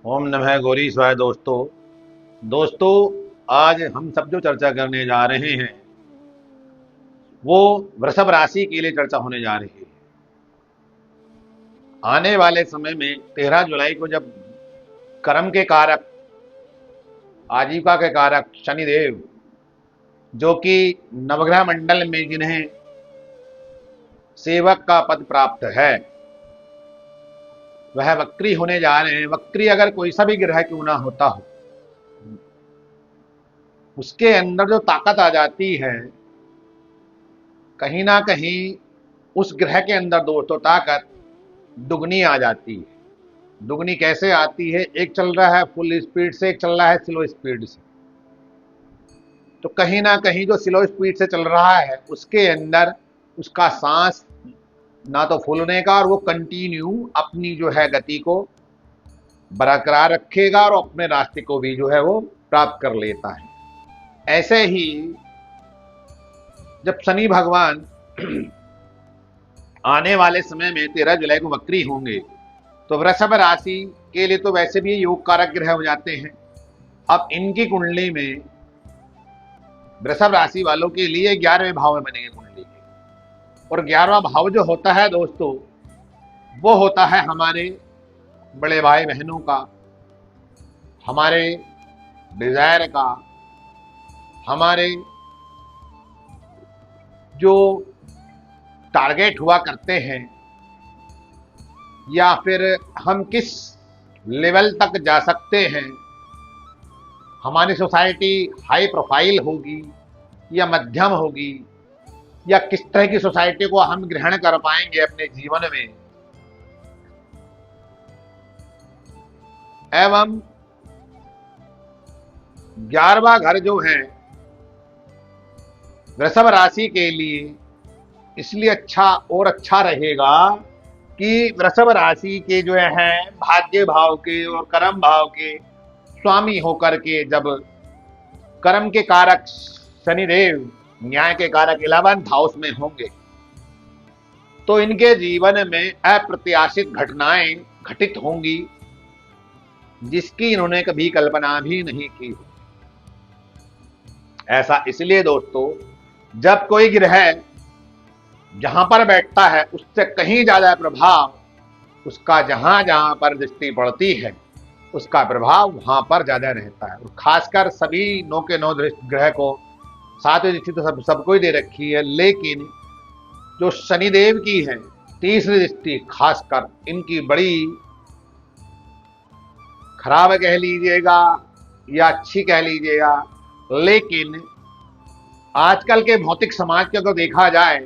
ओम नमः गौरी स्वाय। दोस्तों आज हम सब जो चर्चा करने जा रहे हैं वो वृषभ राशि के लिए चर्चा होने जा रही है। आने वाले समय में 13 जुलाई को जब कर्म के कारक, आजीविका के कारक शनिदेव, जो कि नवग्रह मंडल में जिन्हें सेवक का पद प्राप्त है, वह वक्री होने जा रहे हैं। वक्री अगर कोई सा भी ग्रह क्यों ना होता हो, उसके अंदर जो ताकत आ जाती है, कहीं ना कहीं उस ग्रह के अंदर दोस्तों ताकत दुगनी आ जाती है। दुगनी कैसे आती है? एक चल रहा है फुल स्पीड से, एक चल रहा है स्लो स्पीड से। तो कहीं ना कहीं जो स्लो स्पीड से चल रहा है उसके अंदर उसका सांस ना तो फूलने का, और वो कंटिन्यू अपनी जो है गति को बरकरार रखेगा और अपने रास्ते को भी जो है वो प्राप्त कर लेता है। ऐसे ही जब शनि भगवान आने वाले समय में 13 जुलाई को वक्री होंगे तो वृषभ राशि के लिए तो वैसे भी योग कारक ग्रह हो जाते हैं। अब इनकी कुंडली में वृषभ राशि वालों के लिए 11वें भाव में बनेंगे कुंडली के, और 11वां भाव जो होता है दोस्तों, वो होता है हमारे बड़े भाई बहनों का, हमारे डिजायर का, हमारे जो टारगेट हुआ करते हैं, या फिर हम किस लेवल तक जा सकते हैं। हमारी सोसाइटी हाई प्रोफाइल होगी या मध्यम होगी, या किस तरह की सोसाइटी को हम ग्रहण कर पाएंगे अपने जीवन में। एवं 11वां घर जो है वृषभ राशि के लिए इसलिए अच्छा और अच्छा रहेगा कि वृषभ राशि के जो है भाग्य भाव के और कर्म भाव के स्वामी होकर के जब कर्म के कारक शनिदेव न्याय के कारक 11th हाउस में होंगे तो इनके जीवन में अप्रत्याशित घटनाएं घटित होंगी जिसकी इन्होंने कभी कल्पना भी नहीं की। ऐसा इसलिए दोस्तों, जब कोई ग्रह जहां पर बैठता है उससे कहीं ज्यादा प्रभाव उसका जहां जहां पर दृष्टि पड़ती है उसका प्रभाव वहां पर ज्यादा रहता है। और खासकर सभी 9 के 9 ग्रह को 7वीं दृष्टि तो सबको ही दे रखी है, लेकिन जो शनिदेव की है 30वीं दृष्टि खासकर इनकी बड़ी खराब कह लीजिएगा या अच्छी कह लीजिएगा, लेकिन आजकल के भौतिक समाज के अगर देखा जाए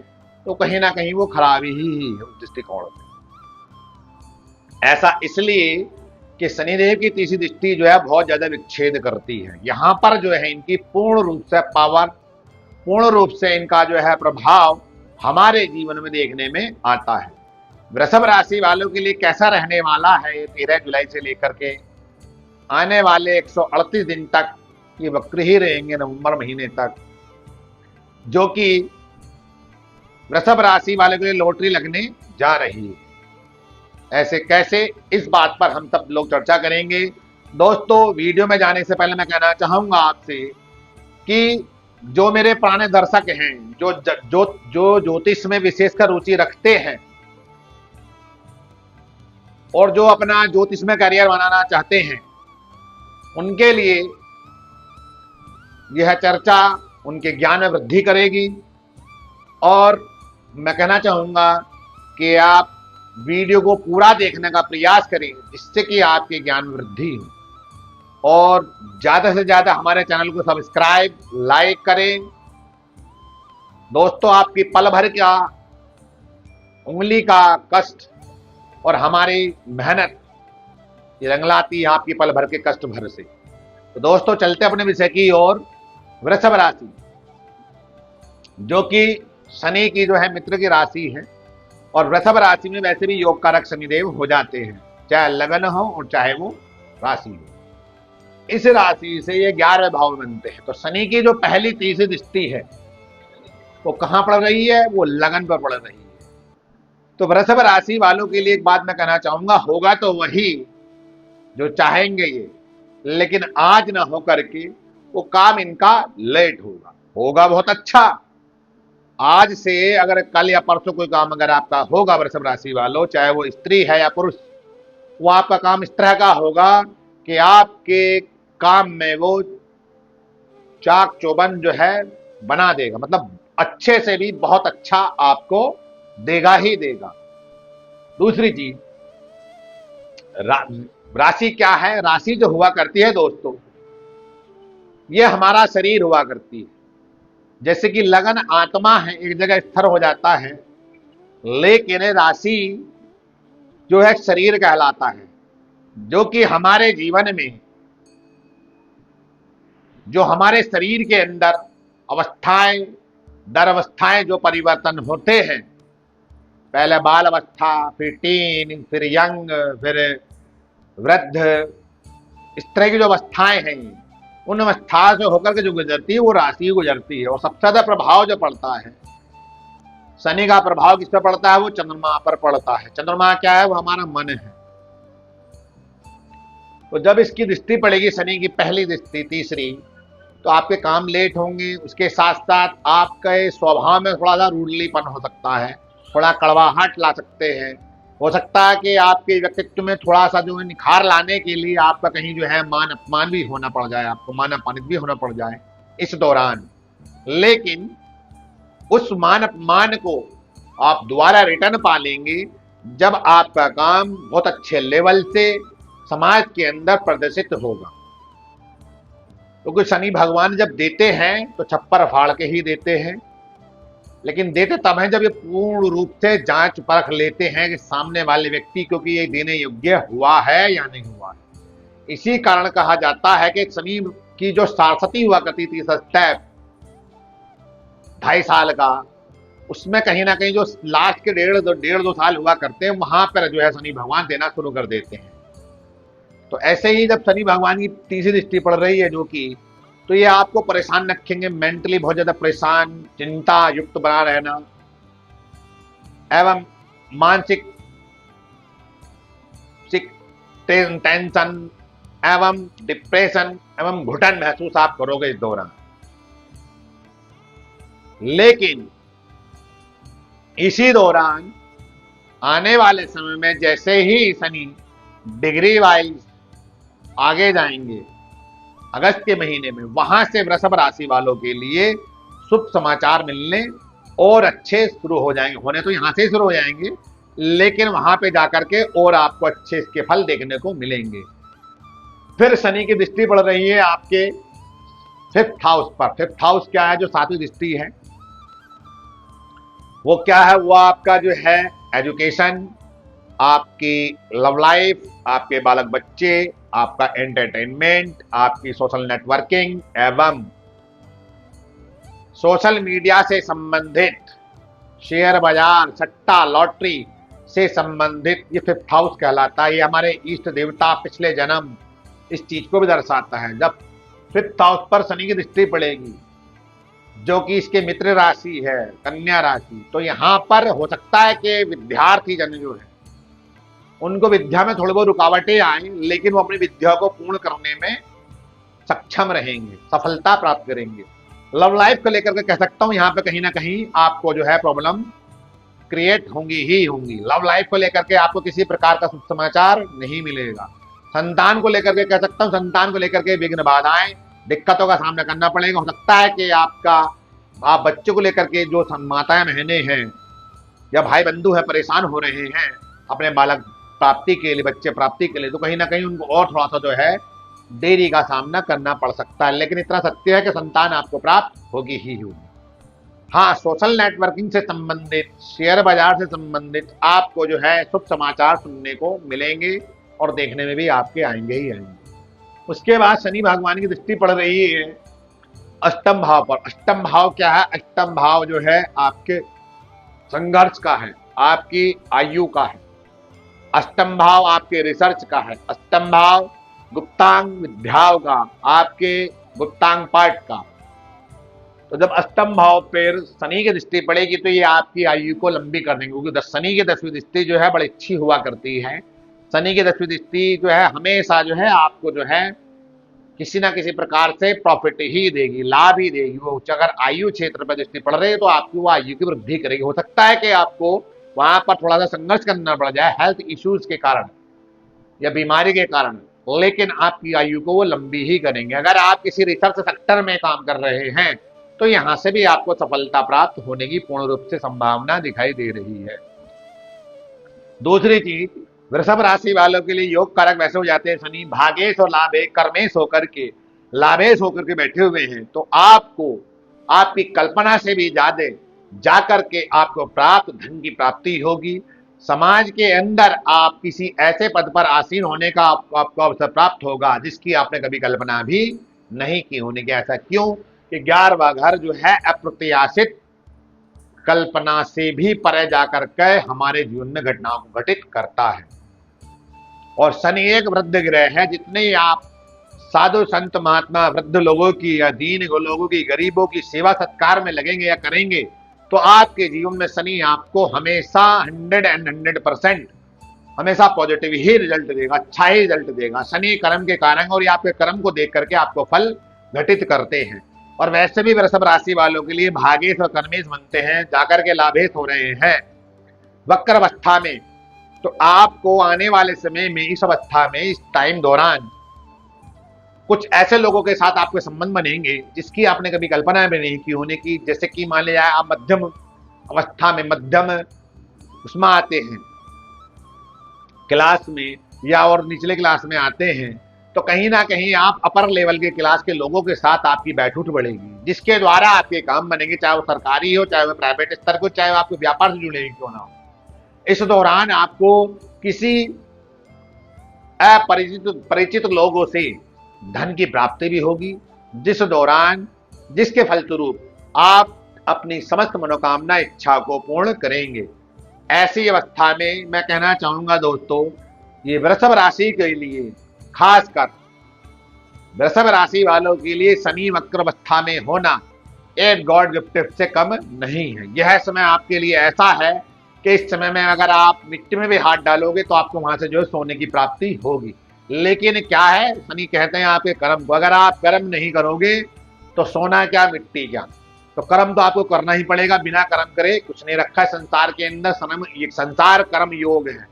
तो कहीं ना कहीं वो खराबी ही है उस दृष्टिकोण से। ऐसा इसलिए कि शनिदेव की 30वीं दृष्टि जो है बहुत ज्यादा विच्छेद करती है। यहां पर जो है इनकी पूर्ण रूप से पावर, पूर्ण रूप से इनका जो है प्रभाव हमारे जीवन में देखने में आता है। वृषभ राशि वालों के लिए कैसा रहने वाला है ये 13 जुलाई से लेकर के आने वाले 138 दिन तक ये वक्र ही रहेंगे, नवंबर महीने तक, जो कि वृषभ राशि वाले के लिए लॉटरी लगने जा रही है। ऐसे कैसे, इस बात पर हम सब लोग चर्चा करेंगे। दोस्तों वीडियो में जाने से पहले मैं कहना चाहूंगा आपसे कि जो मेरे पुराने दर्शक हैं, जो ज्योतिष में विशेषकर रुचि रखते हैं और जो अपना ज्योतिष में करियर बनाना चाहते हैं, उनके लिए यह चर्चा उनके ज्ञान में वृद्धि करेगी। और मैं कहना चाहूंगा कि आप वीडियो को पूरा देखने का प्रयास करें जिससे कि आपके ज्ञान में वृद्धि हो, और ज्यादा से ज्यादा हमारे चैनल को सब्सक्राइब लाइक करें। दोस्तों आपकी पल भर का उंगली का कष्ट और हमारी मेहनत ये रंगलाती है आपकी पल भर के कष्ट भर से। तो दोस्तों चलते अपने विषय की ओर। वृषभ राशि जो कि शनि की जो है मित्र की राशि है, और वृषभ राशि में वैसे भी योग कारक शनिदेव हो जाते हैं, चाहे लगन हो और चाहे वो राशि हो। इस राशि से ये 11वें भाव में बनते हैं। तो शनि की जो पहली 30वीं दृष्टि है वो कहां पड़ रही है? वो लगन पर पड़ रही है। तो वृषभ राशि वालों के लिए एक बात मैं कहना चाहूंगा, होगा तो वही जो चाहेंगे ये, लेकिन आज ना हो करके वो काम इनका लेट होगा। होगा बहुत अच्छा। आज से अगर कल या परसों कोई काम अगर आपका होगा वृषभ राशि वालों, चाहे वो स्त्री है या पुरुष, वो आपका काम इस तरह का होगा कि आपके काम में वो चाक चौबंद जो है बना देगा, मतलब अच्छे से भी बहुत अच्छा आपको देगा ही देगा। दूसरी चीज, रा, राशि क्या है? राशि जो हुआ करती है दोस्तों, ये हमारा शरीर हुआ करती है। जैसे कि लगन आत्मा है, एक जगह स्थिर हो जाता है, लेकिन राशि जो है शरीर कहलाता है, जो कि हमारे जीवन में, जो हमारे शरीर के अंदर अवस्थाएं दर अवस्थाएं जो परिवर्तन होते हैं, पहले बाल अवस्था, फिर टीन, फिर यंग, फिर वृद्ध, इस तरह की जो अवस्थाएं हैं, उन अवस्था से होकर के जो गुजरती है वो राशि गुजरती है। और सबसे ज्यादा प्रभाव जो पड़ता है शनि का, प्रभाव किस पर पड़ता है? वो चंद्रमा पर पड़ता है। चंद्रमा क्या है? वो हमारा मन है। तो जब इसकी दृष्टि पड़ेगी, शनि की पहली दृष्टि, तीसरी, तो आपके काम लेट होंगे। उसके साथ साथ आपके स्वभाव में थोड़ा सा रूडलीपन हो सकता है, थोड़ा कड़वाहट ला सकते हैं। हो सकता है कि आपके व्यक्तित्व में थोड़ा सा जो है निखार लाने के लिए आपका कहीं जो है मान अपमान भी होना पड़ जाए, आपको मान अपमानित भी होना पड़ जाए इस दौरान। लेकिन उस मान अपमान को आप दोबारा रिटर्न पा लेंगे जब आपका काम बहुत अच्छे लेवल से समाज के अंदर प्रदर्शित होगा। क्योंकि शनि भगवान जब देते हैं तो छप्पर फाड़ के ही देते हैं, लेकिन देते तब हैं जब ये पूर्ण रूप से जांच परख लेते हैं कि सामने वाले व्यक्ति को कि ये देने योग्य हुआ है या नहीं हुआ है। इसी कारण कहा जाता है कि शनि की जो सारस्वती हुआ करती थी, स्टेप 2.5 साल का, उसमें कहीं ना कहीं जो लास्ट के 1.5-2 साल हुआ करते हैं, वहां पर जो है शनि भगवान देना शुरू कर देते हैं। तो ऐसे ही जब शनि भगवान की तीसरी दृष्टि पड़ रही है जो कि, तो ये आपको परेशान रखेंगे, मेंटली बहुत ज्यादा परेशान, चिंता युक्त बना रहना, एवं मानसिक टेंशन एवं डिप्रेशन एवं घुटन महसूस आप करोगे इस दौरान। लेकिन इसी दौरान आने वाले समय में जैसे ही शनि डिग्री वाइज आगे जाएंगे अगस्त के महीने में, वहां से वृषभ राशि वालों के लिए शुभ समाचार मिलने और अच्छे शुरू हो जाएंगे। होने तो यहां से ही शुरू हो जाएंगे, लेकिन वहां पे जाकर के और आपको अच्छे इसके फल देखने को मिलेंगे। फिर शनि की दृष्टि पड़ रही है आपके 5th हाउस पर। 5th हाउस क्या है? जो 7वीं दृष्टि है, वो क्या है? वो आपका जो है एजुकेशन, आपकी लव लाइफ, आपके बालक बच्चे, आपका एंटरटेनमेंट, आपकी सोशल नेटवर्किंग एवं सोशल मीडिया से संबंधित, शेयर बाजार, सट्टा, लॉटरी से संबंधित ये 5th हाउस कहलाता है। ये हमारे इष्ट देवता पिछले जन्म इस चीज को भी दर्शाता है। जब 5th हाउस पर शनि की दृष्टि पड़ेगी, जो कि इसके मित्र राशि है कन्या राशि, तो यहां पर हो सकता है कि विद्यार्थी जन जो है उनको विद्या में थोड़ी बहुत रुकावटें आए, लेकिन वो अपनी विद्या को पूर्ण करने में सक्षम रहेंगे, सफलता प्राप्त करेंगे। लव लाइफ को लेकर के कह सकता हूं यहां पे कहीं ना कहीं आपको जो है प्रॉब्लम क्रिएट होंगी ही होंगी। लव लाइफ को लेकर के आपको किसी प्रकार का शुभ समाचार नहीं मिलेगा। संतान को लेकर के कह सकता हूं, संतान को लेकर के विघ्न बाधाएं, दिक्कतों का सामना करना पड़ेगा। हो सकता है कि आप बच्चों को लेकर के जो माताएं बहनें हैं या भाई बंधु है परेशान हो रहे हैं अपने बालक प्राप्ति के लिए, बच्चे प्राप्ति के लिए, तो कहीं ना कहीं उनको और थोड़ा सा जो है देरी का सामना करना पड़ सकता है। लेकिन इतना सत्य है कि संतान आपको प्राप्त होगी ही होगी। हाँ, सोशल नेटवर्किंग से संबंधित, शेयर बाजार से संबंधित आपको जो है शुभ समाचार सुनने को मिलेंगे और देखने में भी आपके आएंगे ही आएंगे। उसके बाद शनि भगवान की दृष्टि पड़ रही है 8म भाव पर। 8म भाव क्या है? 8म भाव जो है आपके संघर्ष का है, आपकी आयु का है। 8म भाव आपके रिसर्च का है। 8म भाव गुप्तांग विद्याओं का, आपके गुप्तांग पाठ का। तो जब 8म भाव पर शनि की दृष्टि पड़ेगी तो ये आपकी आयु को लंबी कर देंगे, क्योंकि शनि की 10वीं दृष्टि जो है बड़ी अच्छी हुआ करती है। शनि की 10वीं दृष्टि जो है हमेशा जो है आपको जो है किसी ना किसी प्रकार से प्रॉफिट ही देगी, लाभ ही देगी। वो अगर आयु क्षेत्र पर दृष्टि पड़ रही है तो आपकी वो आयु की वृद्धि करेगी। हो सकता है कि आपको वहां पर थोड़ा सा संघर्ष करना पड़ जाए हेल्थ इश्यूज के कारण या बीमारी के कारण, लेकिन आपकी आयु को वो लंबी ही करेंगे। अगर आप किसी रिसर्च सेक्टर में काम कर रहे हैं तो यहां से भी आपको सफलता प्राप्त होने की पूर्ण रूप से संभावना दिखाई दे रही है। दूसरी चीज, वृषभ राशि वालों के लिए योग कारक वैसे हो जाते हैं शनि भागेश और लाभेश कर्मेश होकर के, लाभेश होकर के बैठे हुए हैं, तो आपको आपकी कल्पना से भी ज्यादा जाकर के आपको प्राप्त धन की प्राप्ति होगी। समाज के अंदर आप किसी ऐसे पद पर आसीन होने का आपको अवसर प्राप्त होगा जिसकी आपने कभी कल्पना भी नहीं की होने की। ऐसा क्यों कि 11वां घर जो है अप्रत्याशित कल्पना से भी परे जाकर के हमारे जीवन में घटनाओं को घटित करता है। और शनि एक वृद्ध ग्रह है, जितने आप साधु संत महात्मा वृद्ध लोगों की या दीन लोगों की गरीबों की सेवा सत्कार में लगेंगे या करेंगे तो आपके जीवन में शनि आपको हमेशा 100% हमेशा पॉजिटिव ही रिजल्ट देगा, अच्छा ही रिजल्ट देगा। शनि कर्म के कारण और आपके कर्म को देख करके आपको फल घटित करते हैं। और वैसे भी वृषभ राशि वालों के लिए भागेश और कर्मेश बनते हैं, जाकर के लाभेश हो रहे हैं वक्र अवस्था में। तो आपको आने वाले समय में इस अवस्था में इस टाइम दौरान कुछ ऐसे लोगों के साथ आपके संबंध बनेंगे जिसकी आपने कभी कल्पना भी नहीं की होने की। जैसे कि मान लिया आप मध्यम अवस्था में, मध्यम उसमें आते हैं क्लास में या और निचले क्लास में आते हैं, तो कहीं ना कहीं आप अपर लेवल के क्लास के लोगों के साथ आपकी बैठूट बढ़ेगी, जिसके द्वारा आपके काम बनेंगे, चाहे वो सरकारी हो, चाहे वो प्राइवेट स्तर को, चाहे वो आपके व्यापार से जुड़े क्यों ना हो। इस दौरान आपको किसी परिचित लोगों से धन की प्राप्ति भी होगी, जिसके फलस्वरूप आप अपनी समस्त मनोकामना इच्छा को पूर्ण करेंगे। ऐसी अवस्था में मैं कहना चाहूंगा दोस्तों, ये वृषभ राशि के लिए, खासकर वृषभ राशि वालों के लिए शनि वक्र अवस्था में होना एक गॉड गिफ्ट से कम नहीं है। यह समय आपके लिए ऐसा है कि इस समय में अगर आप मिट्टी में भी हाथ डालोगे तो आपको वहां से जो है सोने की प्राप्ति होगी। लेकिन क्या है, शनि कहते हैं आपके कर्म को, अगर आप कर्म नहीं करोगे तो सोना क्या मिट्टी क्या। तो कर्म तो आपको करना ही पड़ेगा, बिना कर्म करे कुछ नहीं रखा है संसार के अंदर। संसार कर्म योग है,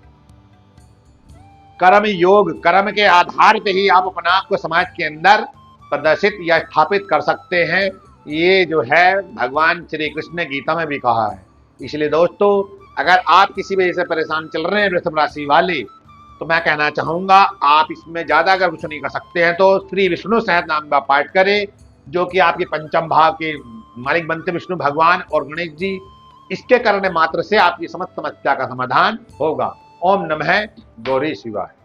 कर्म योग, कर्म के आधार पे ही आप अपना आप को समाज के अंदर प्रदर्शित या स्थापित कर सकते हैं। ये जो है भगवान श्री कृष्ण ने गीता में भी कहा है। इसलिए दोस्तों, अगर आप किसी वजह से परेशान चल रहे हैं वृषभ राशि वाले, तो मैं कहना चाहूंगा आप इसमें ज्यादा अगर कुछ नहीं कर सकते हैं तो श्री विष्णु सहस्त्र नाम का पाठ करें, जो कि आपके पंचम भाव के मालिक बनते विष्णु भगवान और गणेश जी। इसके करने मात्र से आपकी समस्त समस्या का समाधान होगा। ओम नमः गौरी शिवाय।